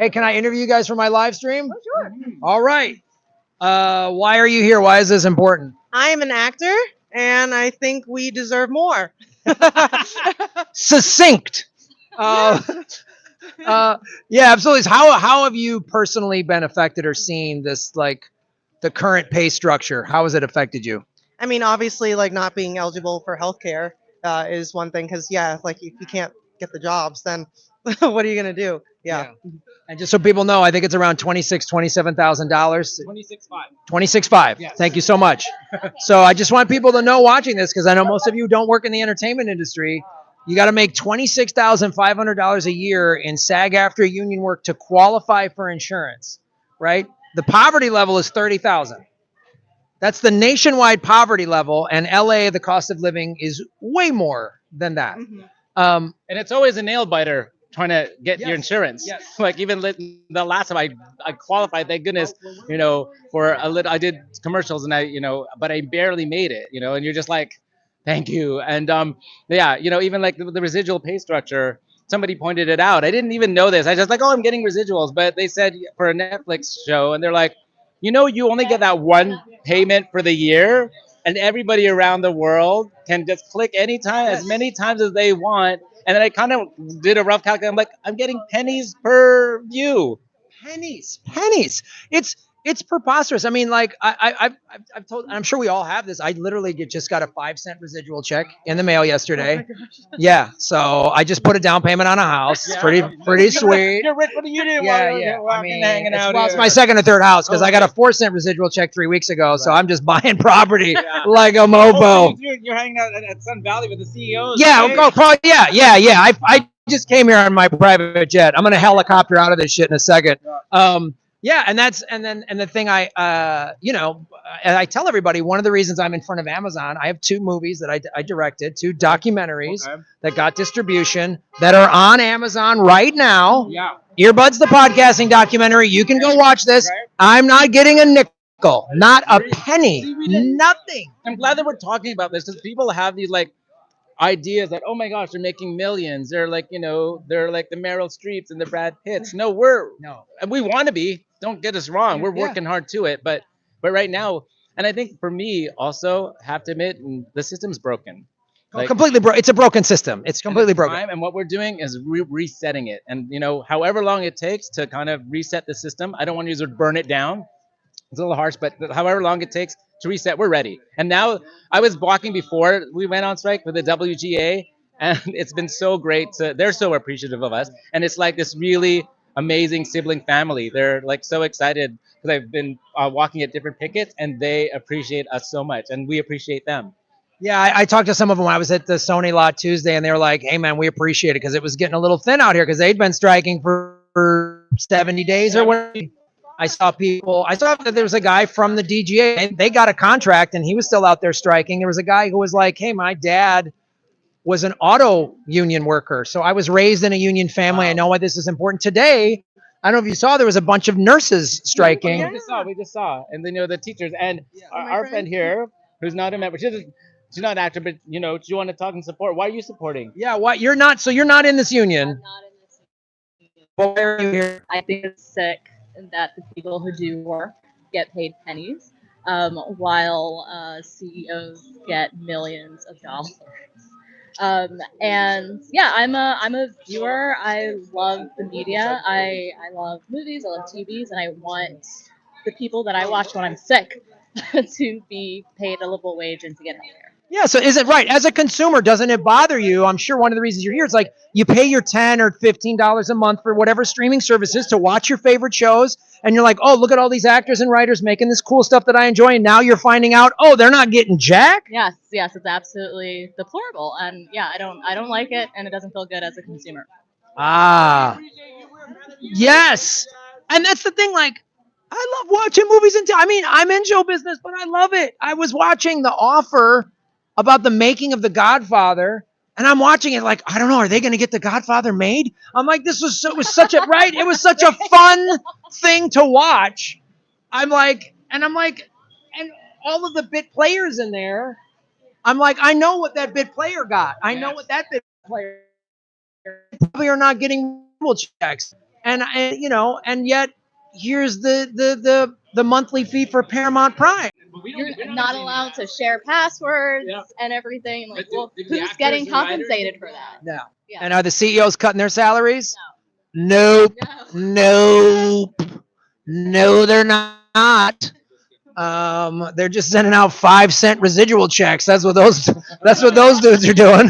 Hey, can I interview you guys for my live stream? Oh, sure. All right. Why are you here? Why is this important? I'm an actor, and I think we deserve more. Succinct. Yeah, absolutely. How have you personally been affected or seen this, like the current pay structure? How has it affected you? I mean, obviously, like not being eligible for healthcare is one thing, because like if you can't get the jobs, then what are you gonna do? Yeah. And just so people know, I think it's around $27,000. 26.5. 26.5. Yes. Thank you so much. So I just want people to know watching this, because I know most of you don't work in the entertainment industry. You got to make $26,500 a year in SAG-AFTRA union work to qualify for insurance, right? The poverty level is 30,000. That's the nationwide poverty level, and LA, the cost of living is way more than that. Mhm. Um, And it's always a nail biter trying to get your Yes. insurance. Yes. Like even the last time I qualified, thank goodness, for a little. I did commercials and but I barely made it. And you're just like, thank you. And yeah, even like the residual pay structure. Somebody pointed it out. I didn't even know this. I just like, oh, I'm getting residuals, but they said for a Netflix show, and they're like, you only get that one payment for the year, and everybody around the world can just click anytime, as many times as they want. And then I kind of did a rough calculation. I'm like, I'm getting pennies per view. pennies. It's preposterous. I mean, like I've told, I'm sure we all have this. I literally just got a 5-cent residual check in the mail yesterday. Yeah, so I just put a down payment on a house. It's pretty sweet. You're rich. What do you do? Yeah. While I mean, hanging out it's here? my second or third house, because I got a Okay. 4-cent residual check 3 weeks ago. So I'm just buying property Yeah. like a Oh, mofo. you're hanging out at Sun Valley with the CEOs. Yeah, right? oh, probably, yeah. I just came here on my private jet. I'm gonna helicopter out of this shit in a second. Yeah, and the thing and I tell everybody, one of the reasons I'm in front of Amazon, I have 2 movies that I directed, 2 documentaries Okay. that got distribution that are on Amazon right now. Yeah. Earbuds, the podcasting documentary. You can go watch this. Right. I'm not getting a nickel, not a penny, See, we didn't- nothing. I'm glad that we're talking about this, because people have these like ideas that, oh my gosh, they're making millions. They're like, they're like the Meryl Streeps and the Brad Pitts. No, and we want to be. Don't get us wrong. We're Yeah. working hard to it, but right now, and I think for me also, have to admit, the system's broken. Like, Completely broken. It's a broken system. It's completely it's broken. time, and what we're doing is resetting it. And however long it takes to kind of reset the system, I don't want to use the word burn it down. It's a little harsh, but however long it takes to reset, we're ready. And now, I was walking before we went on strike with the WGA, and it's been so great. They're so appreciative of us, and it's like this really amazing sibling family. They're like so excited, because I've been walking at different pickets, and they appreciate us so much, and we appreciate them. Yeah, I talked to some of them when I was at the Sony lot Tuesday, and they were like, "Hey, man, we appreciate it," because it was getting a little thin out here, because they'd been striking for 70 days or whatever. I saw that there was a guy from the DGA, and they got a contract, and he was still out there striking. There was a guy who was like, "Hey, my dad was an auto union worker, so I was raised in a union family. I know why this is important." Today, I don't know if you saw, there was a bunch of nurses striking. Yeah, we just saw, and then the teachers, and our friend here, who's not a member, she's not an actor, but do you want to talk and support? Why are you supporting? Yeah, what? You're not. So you're not in this union. I'm not in this union. But why are you here? I think it's sick that the people who do work get paid pennies, while CEOs get millions of dollars. And yeah, I'm a viewer. I love the media. I love movies. I love TVs, and I want the people that I watch when I'm sick to be paid a livable wage and to get healthcare. Yeah, so is it right? As a consumer, doesn't it bother you? I'm sure one of the reasons you're here is like you pay your $10 or $15 a month for whatever streaming services to watch your favorite shows, and you're like, oh, look at all these actors and writers making this cool stuff that I enjoy, and now you're finding out, oh, they're not getting jack? Yes, it's absolutely deplorable, and yeah, I don't like it, and it doesn't feel good as a consumer. Ah, yes. And that's the thing, like, I love watching movies I mean, I'm in show business, but I love it. I was watching The Offer about the making of The Godfather, and I'm watching it like, I don't know, are they going to get The Godfather made? I'm like, it was such a, right? It was such a fun thing to watch. And all of the bit players in there, I'm like, I know what that bit player got. I know what that bit player probably are not getting checks. and you know, and yet here's the monthly fee for Paramount Prime. You're not allowed to share passwords and everything. Like, well, the who's actors getting and writers- compensated for that? No. Yeah. And are the CEOs cutting their salaries? No. Nope. Nope. No, they're not. They're just sending out 5-cent residual checks. That's what those dudes are doing.